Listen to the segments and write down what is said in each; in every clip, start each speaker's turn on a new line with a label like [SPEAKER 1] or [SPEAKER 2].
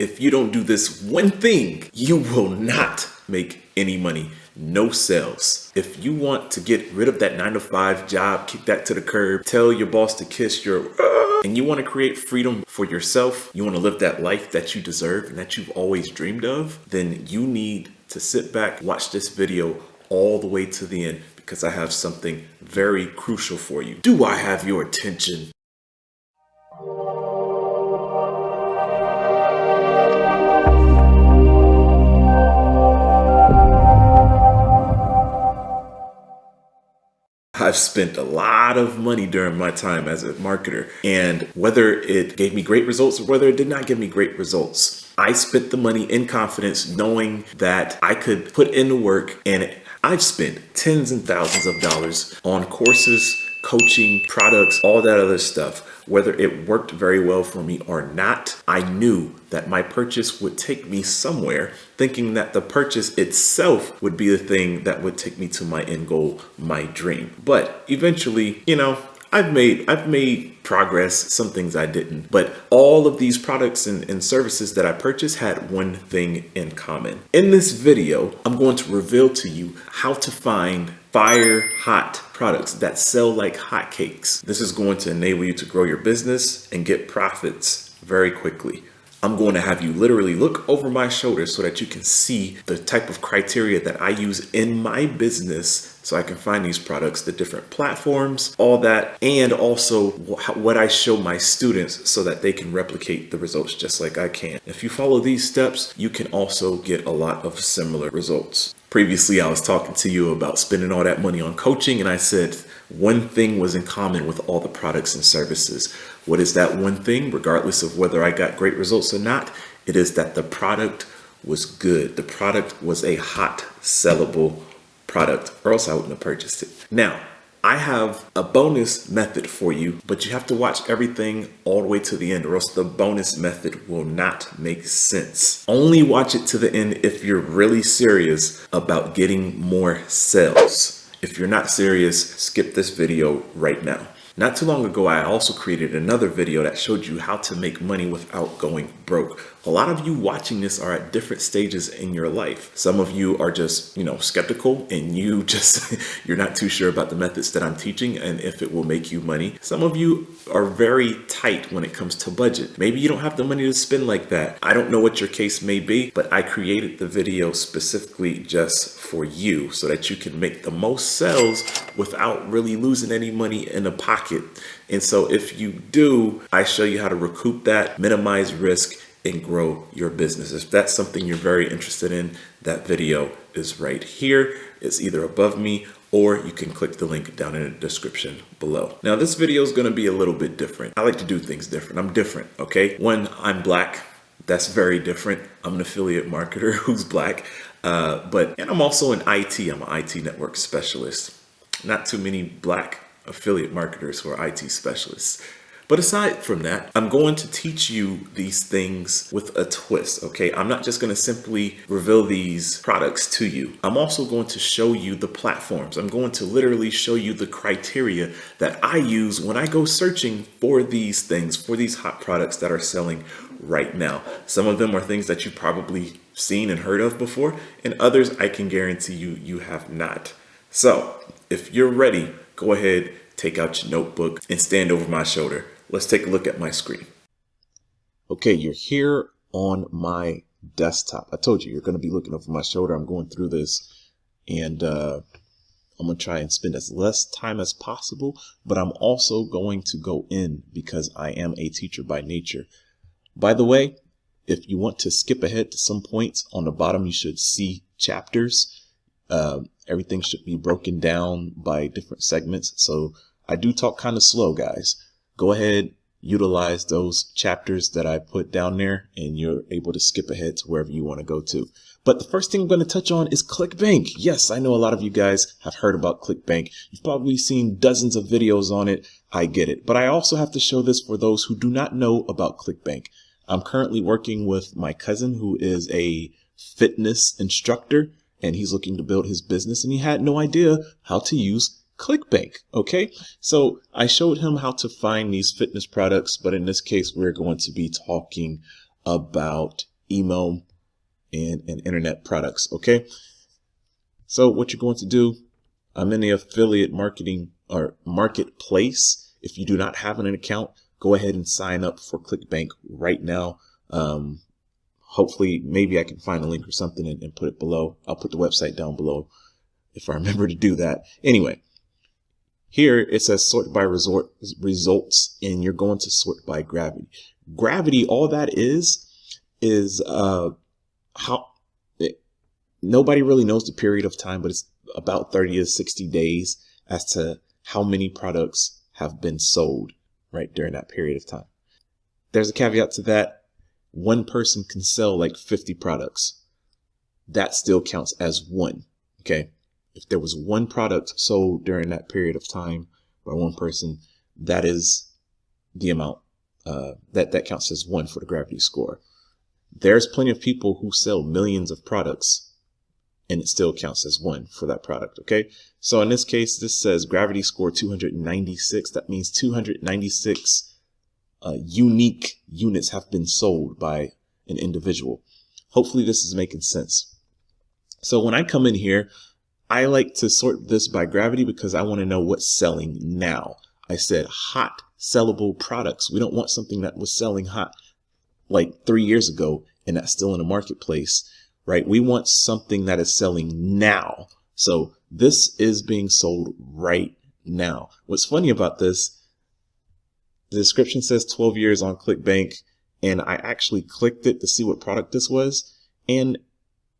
[SPEAKER 1] If you don't do this one thing, you will not make any money. No sales. If you want to get rid of that 9-to-5 job, kick that to the curb, tell your boss to kiss your and you want to create freedom for yourself, you want to live that life that you deserve and that you've always dreamed of, then you need to sit back, watch this video all the way to the end, because I have something very crucial for you. Do I have your attention? I've spent a lot of money during my time as a marketer, and whether it gave me great results or whether it did not give me great results, I spent the money in confidence knowing that I could put in the work, and I've spent tens and thousands of dollars on courses, coaching, products, all that other stuff. Whether it worked very well for me or not, I knew that my purchase would take me somewhere, thinking that the purchase itself would be the thing that would take me to my end goal, my dream. But eventually, I've made progress, some things I didn't, but all of these products and services that I purchased had one thing in common. In this video, I'm going to reveal to you how to find fire hot products that sell like hotcakes. This is going to enable you to grow your business and get profits very quickly. I'm going to have you literally look over my shoulder so that you can see the type of criteria that I use in my business so I can find these products, the different platforms, all that, and also what I show my students so that they can replicate the results just like I can. If you follow these steps, you can also get a lot of similar results. Previously, I was talking to you about spending all that money on coaching, and I said one thing was in common with all the products and services. What is that one thing? Regardless of whether I got great results or not, it is that the product was good. The product was a hot, sellable product, or else I wouldn't have purchased it. Now, I have a bonus method for you, but you have to watch everything all the way to the end, or else the bonus method will not make sense. Only watch it to the end if you're really serious about getting more sales. If you're not serious, skip this video right now. Not too long ago, I also created another video that showed you how to make money without going broke. A lot of you watching this are at different stages in your life. Some of you are just, skeptical, and you're not too sure about the methods that I'm teaching and if it will make you money. Some of you are very tight when it comes to budget. Maybe you don't have the money to spend like that. I don't know what your case may be, but I created the video specifically just for you so that you can make the most sales without really losing any money in the pocket. And so if you do, I show you how to recoup that, minimize risk, and grow your business. If that's something you're very interested in, that video is right here. It's either above me, or you can click the link down in the description below. Now, this video is going to be a little bit different. I like to do things different. I'm different, okay? One, I'm black. That's very different. I'm an affiliate marketer who's black, and I'm also in IT. I'm an IT network specialist. Not too many black affiliate marketers who are IT specialists. But aside from that, I'm going to teach you these things with a twist, okay? I'm not just going to simply reveal these products to you. I'm also going to show you the platforms. I'm going to literally show you the criteria that I use when I go searching for these things, for these hot products that are selling right now. Some of them are things that you've probably seen and heard of before, and others I can guarantee you have not. So if you're ready, go ahead, take out your notebook and stand over my shoulder. Let's take a look at my screen. Okay, you're here on my desktop. I told you, you're going to be looking over my shoulder. I'm going through this, and I'm going to try and spend as less time as possible, but I'm also going to go in because I am a teacher by nature. By the way, if you want to skip ahead to some points, on the bottom you should see chapters. Everything should be broken down by different segments. So I do talk kind of slow, guys. Go ahead, utilize those chapters that I put down there, and you're able to skip ahead to wherever you want to go to. But the first thing I'm going to touch on is Clickbank. Yes, I know a lot of you guys have heard about Clickbank. You've probably seen dozens of videos on it. I get it. But I also have to show this for those who do not know about Clickbank. I'm currently working with my cousin who is a fitness instructor, and he's looking to build his business, and he had no idea how to use Clickbank. Okay, so I showed him how to find these fitness products, but in this case, we're going to be talking about email, and internet products. Okay. So what you're going to do, I'm in the affiliate marketing or marketplace. If you do not have an account, go ahead and sign up for ClickBank right now. Hopefully, maybe I can find a link or something and put it below. I'll put the website down below if I remember to do that. Anyway, here it says sort by results, and you're going to sort by gravity. Gravity, all that is how nobody really knows the period of time, but it's about 30 to 60 days as to how many products have been sold right during that period of time. There's a caveat to that. One person can sell like 50 products. That still counts as one. Okay. If there was one product sold during that period of time by one person, that is the amount that counts as one for the gravity score. There's plenty of people who sell millions of products and it still counts as one for that product. Okay. So in this case, this says gravity score 296. That means 296 unique units have been sold by an individual. Hopefully this is making sense. So when I come in here, I like to sort this by gravity because I want to know what's selling now. I said hot sellable products. We don't want something that was selling hot like 3 years ago and that's still in the marketplace, right? We want something that is selling now. So this is being sold right now. What's funny about this, the description says 12 years on ClickBank, and I actually clicked it to see what product this was, and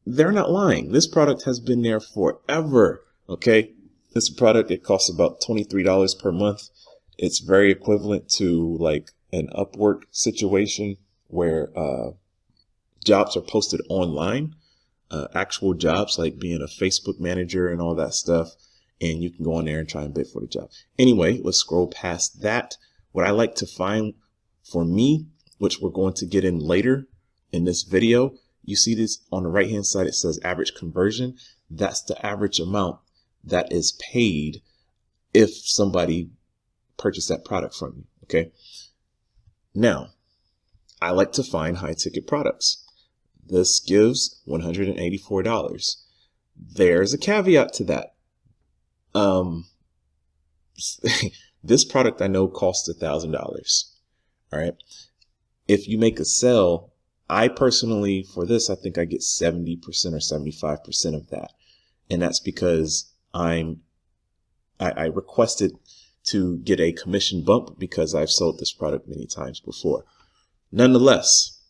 [SPEAKER 1] they're not lying. This product has been there forever. Okay. This product, it costs about $23 per month. It's very equivalent to like an Upwork situation where jobs are posted online, actual jobs like being a Facebook manager and all that stuff. And you can go on there and try and bid for the job. Anyway, let's scroll past that. What I like to find for me, which we're going to get in later in this video, you see this on the right hand side, it says average conversion. That's the average amount that is paid if somebody purchased that product from you. Okay. Now, I like to find high ticket products. This gives $184. There's a caveat to that. This product I know costs $1,000. All right. If you make a sale, I personally, for this, I think I get 70% or 75% of that. And that's because I requested to get a commission bump because I've sold this product many times before. Nonetheless,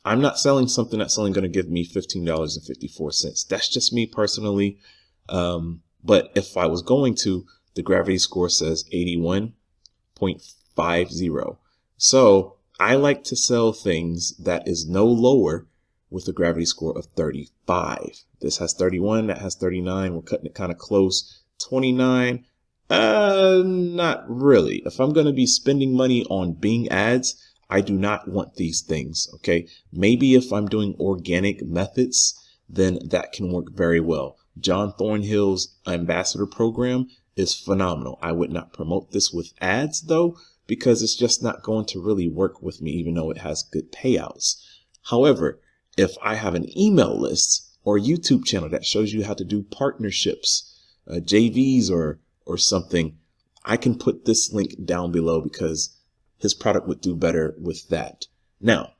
[SPEAKER 1] I'm not selling something that's only going to give me $15.54. That's just me personally. But if I was going to, the gravity score says 81.50. So I like to sell things that is no lower with a gravity score of 35. This has 31, that has 39. We're cutting it kind of close. 29. Not really. If I'm going to be spending money on Bing ads, I do not want these things. Okay. Maybe if I'm doing organic methods, then that can work very well. John Thornhill's ambassador program is phenomenal. I would not promote this with ads though, because it's just not going to really work with me, even though it has good payouts. However, if I have an email list or YouTube channel that shows you how to do partnerships, JVs or something, I can put this link down below because his product would do better with that. Now,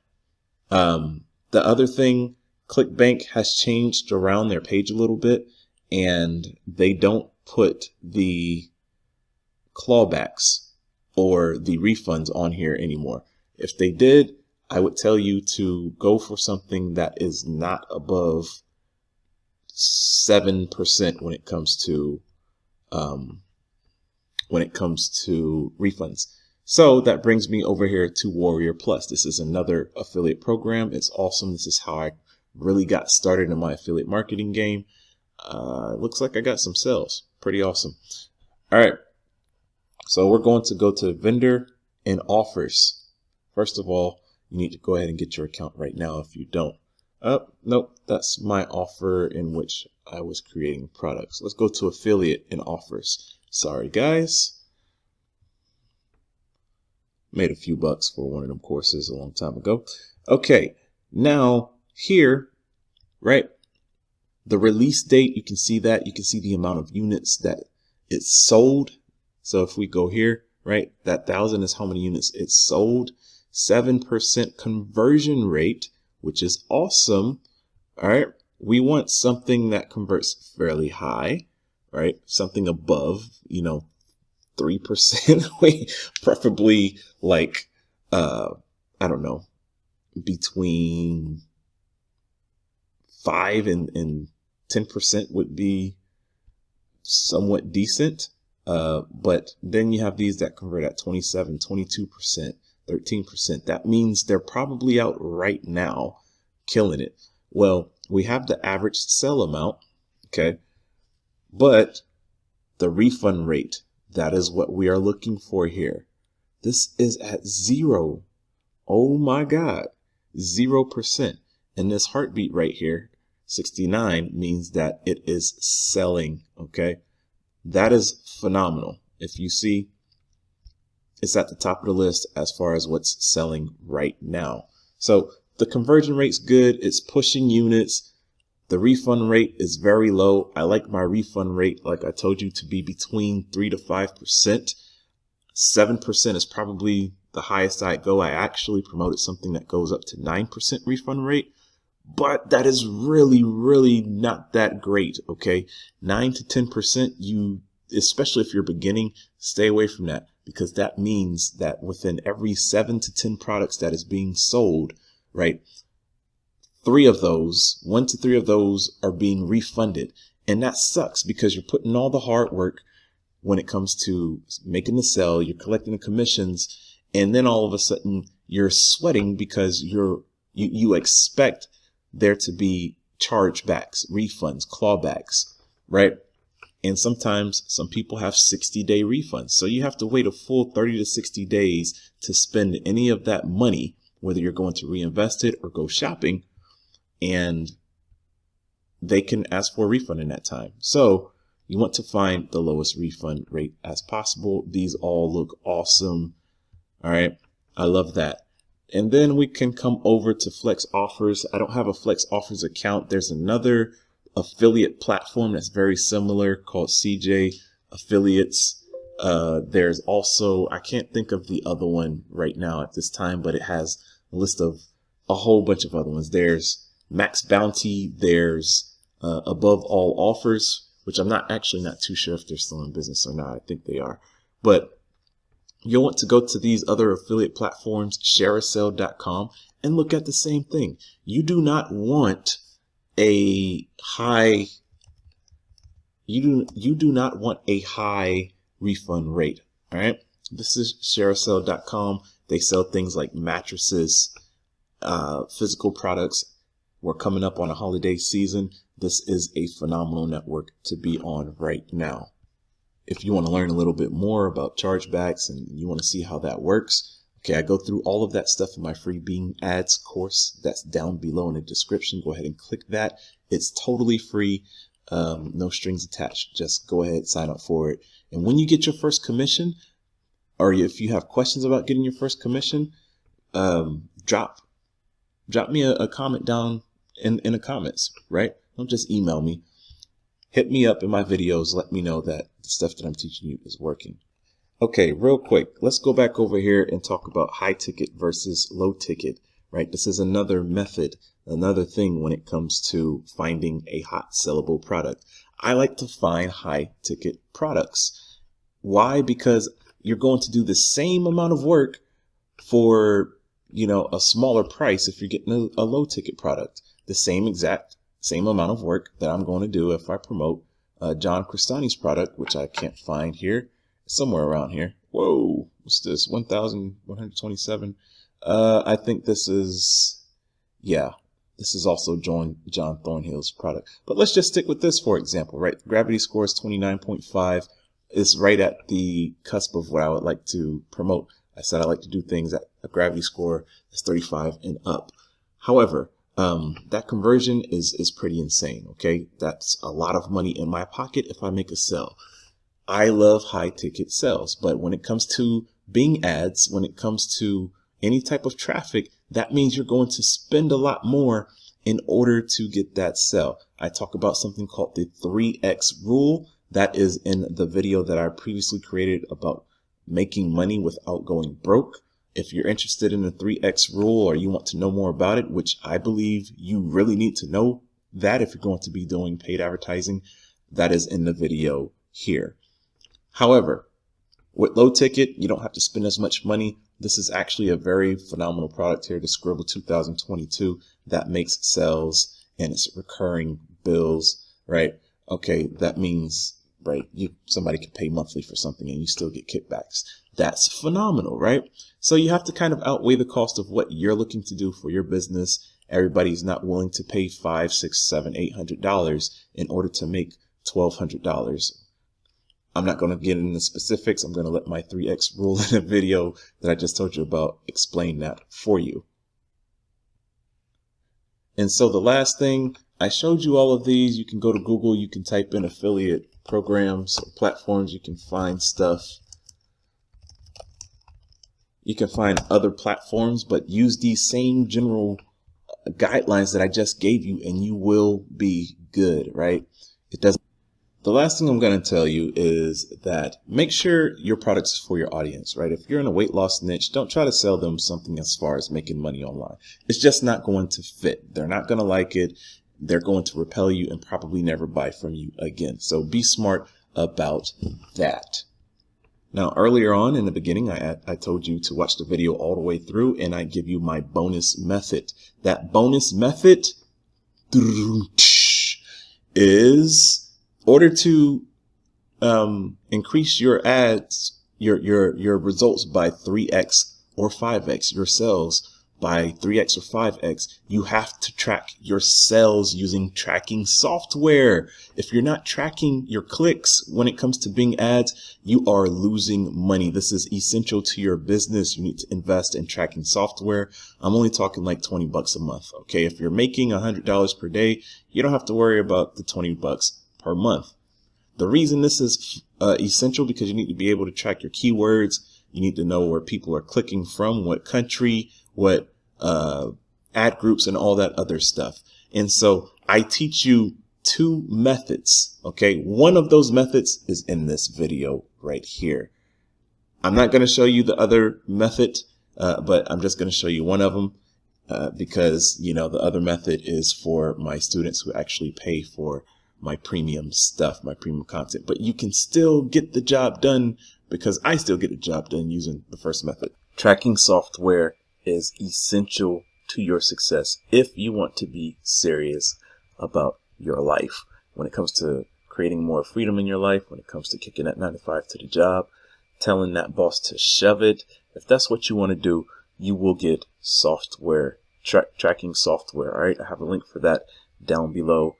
[SPEAKER 1] the other thing, ClickBank has changed around their page a little bit, and they don't put the clawbacks or the refunds on here anymore. If they did, I would tell you to go for something that is not above 7% when it comes to refunds. So that brings me over here to Warrior Plus. This is another affiliate program. It's awesome. This is how I really got started in my affiliate marketing game. It looks like I got some sales. Pretty awesome. All right. So we're going to go to vendor and offers. First of all, you need to go ahead and get your account right now if you don't. Nope, that's my offer in which I was creating products. Let's go to affiliate and offers. Sorry, guys. Made a few bucks for one of them courses a long time ago. Okay, now here, right, the release date, you can see that. You can see the amount of units that it's sold. So if we go here, right, that 1,000 is how many units it's sold. 7% conversion rate, which is awesome. All right. We want something that converts fairly high, right? Something above, 3%. Preferably like, I don't know, between 5 and 10% would be somewhat decent. But then you have these that convert at 27, 22%, 13%. That means they're probably out right now killing it. Well, we have the average sell amount, okay? But the refund rate, that is what we are looking for here. This is at 0. Oh my God, 0%. And this heartbeat right here, 69, means that it is selling, okay? That is phenomenal. If you see, it's at the top of the list as far as what's selling right now. So the conversion rate's good. It's pushing units. The refund rate is very low. I like my refund rate, like I told you, to be between 3 to 5%. 7% is probably the highest I go. I actually promoted something that goes up to 9% refund rate, but that is really, really not that great. Okay. 9 to 10%, especially if you're beginning, stay away from that, because that means that within every 7 to 10 products that is being sold, right, 1 to 3 of those are being refunded. And that sucks because you're putting all the hard work when it comes to making the sale, you're collecting the commissions, and then all of a sudden you're sweating because you expect there to be chargebacks, refunds, clawbacks, right? And sometimes some people have 60-day refunds. So you have to wait a full 30 to 60 days to spend any of that money, whether you're going to reinvest it or go shopping, and they can ask for a refund in that time. So you want to find the lowest refund rate as possible. These all look awesome. All right. I love that. And then we can come over to Flex Offers. I don't have a Flex Offers account. There's another affiliate platform that's very similar called CJ Affiliates. There's also, I can't think of the other one right now at this time, but it has a list of a whole bunch of other ones. There's Max Bounty. There's Above All Offers, which I'm not too sure if they're still in business or not. I think they are. But you'll want to go to these other affiliate platforms, shareasale.com, and look at the same thing. You do not want a high refund rate. All right. This is shareasale.com. They sell things like mattresses, physical products. We're coming up on a holiday season. This is a phenomenal network to be on right now. If you want to learn a little bit more about chargebacks and you want to see how that works, okay, I go through all of that stuff in my free Bing Ads course. That's down below in the description. Go ahead and click that. It's totally free. No strings attached. Just go ahead, sign up for it. And when you get your first commission, or if you have questions about getting your first commission, drop me a comment down in the comments, right? Don't just email me. Hit me up in my videos. Let me know that the stuff that I'm teaching you is working. Okay, real quick, let's go back over here and talk about high ticket versus low ticket, right? This is another method, another thing when it comes to finding a hot sellable product. I like to find high ticket products. Why? Because you're going to do the same amount of work for, a smaller price if you're getting a low ticket product. The same amount of work that I'm going to do if I promote John Crestani's product, which I can't find here, somewhere around here. Whoa, what's this? 1,127. I think this is also John Thornhill's product. But let's just stick with this, for example, right? Gravity score is 29.5. It's right at the cusp of what I would like to promote. I said I like to do things at a gravity score that's 35 and up. However, that conversion is pretty insane. Okay. That's a lot of money in my pocket if I make a sale. I love high ticket sales, but when it comes to Bing ads, when it comes to any type of traffic, that means you're going to spend a lot more in order to get that sale. I talk about something called the 3X rule. That is in the video that I previously created about making money without going broke. If you're interested in the 3X rule or you want to know more about it, which I believe you really need to know that if you're going to be doing paid advertising, that is in the video here. However, with low ticket, you don't have to spend as much money. This is actually a very phenomenal product here, the Scribble 2022, that makes sales and it's recurring bills, right? Okay, that means, right, somebody can pay monthly for something and you still get kickbacks. That's phenomenal, right? So you have to kind of outweigh the cost of what you're looking to do for your business. Everybody's not willing to pay $500, $600, $700, $800 in order to make $1,200. I'm not going to get into specifics. I'm going to let my 3X rule in a video that I just told you about explain that for you. And so the last thing, I showed you all of these. You can go to Google, you can type in affiliate programs or platforms, you can find stuff. You can find other platforms, but use these same general guidelines that I just gave you and you will be good, right? The last thing I'm going to tell you is that make sure your product is for your audience, right? If you're in a weight loss niche, don't try to sell them something as far as making money online. It's just not going to fit. They're not going to like it. They're going to repel you and probably never buy from you again. So be smart about that. Now, earlier on in the beginning, I told you to watch the video all the way through and I give you my bonus method. That bonus method is order to increase your ads, your results by 3x or 5x, your sales by 3x or 5x, you have to track your sales using tracking software. If you're not tracking your clicks when it comes to Bing ads, you are losing money. This is essential to your business. You need to invest in tracking software. I'm only talking like $20 a month. Okay. If you're making $100 per day, you don't have to worry about the $20 per month. The reason this is essential because you need to be able to track your keywords. You need to know where people are clicking from, what country, what ad groups and all that other stuff. And so I teach you 2 methods. Okay. One of those methods is in this video right here. I'm not going to show you the other method, but I'm just going to show you one of them because, you know, the other method is for my students who actually pay for my premium stuff, my premium content, but you can still get the job done because I still get the job done using the first method. Tracking software is essential to your success if you want to be serious about your life. When it comes to creating more freedom in your life, when it comes to kicking that 9 to 5 to the job, telling that boss to shove it, if that's what you want to do, you will get software, tracking software. All right, I have a link for that down below.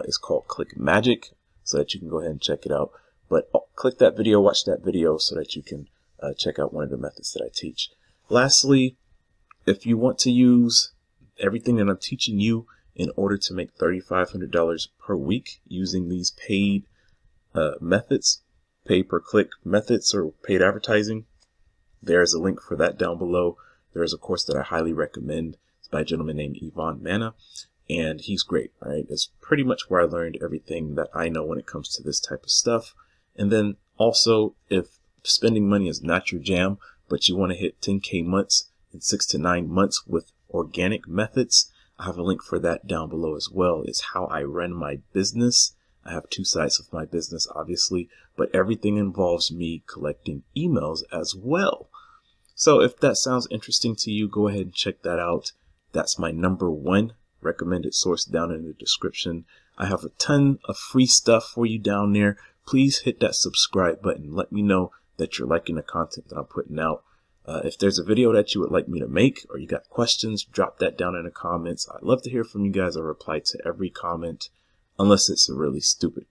[SPEAKER 1] It's called ClickMagick, so that you can go ahead and check it out. But click that video, watch that video so that you can check out one of the methods that I teach. Lastly, if you want to use everything that I'm teaching you in order to make $3,500 per week using these paid methods, pay per click methods or paid advertising, there's a link for that down below. There is a course that I highly recommend. It's by a gentleman named Yvonne Manna. And he's great, all right? It's pretty much where I learned everything that I know when it comes to this type of stuff. And then also, if spending money is not your jam, but you want to hit 10K months in 6 to 9 months with organic methods, I have a link for that down below as well. It's how I run my business. I have 2 sides of my business, obviously, but everything involves me collecting emails as well. So if that sounds interesting to you, go ahead and check that out. That's my #1 recommended source down in the description. I have a ton of free stuff for you down there. Please hit that subscribe button. Let me know that you're liking the content that I'm putting out. If there's a video that you would like me to make or you got questions, drop that down in the comments. I'd love to hear from you guys. I reply to every comment unless it's a really stupid,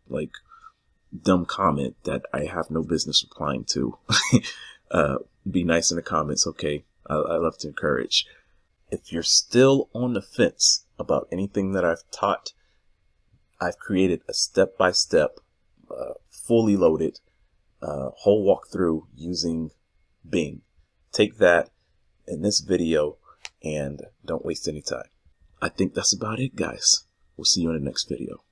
[SPEAKER 1] like dumb comment that I have no business replying to. Be nice in the comments. Okay. I love to encourage. If you're still on the fence about anything that I've taught, I've created a step-by-step, fully loaded, whole walkthrough using Bing. Take that in this video and don't waste any time. I think that's about it, guys. We'll see you in the next video.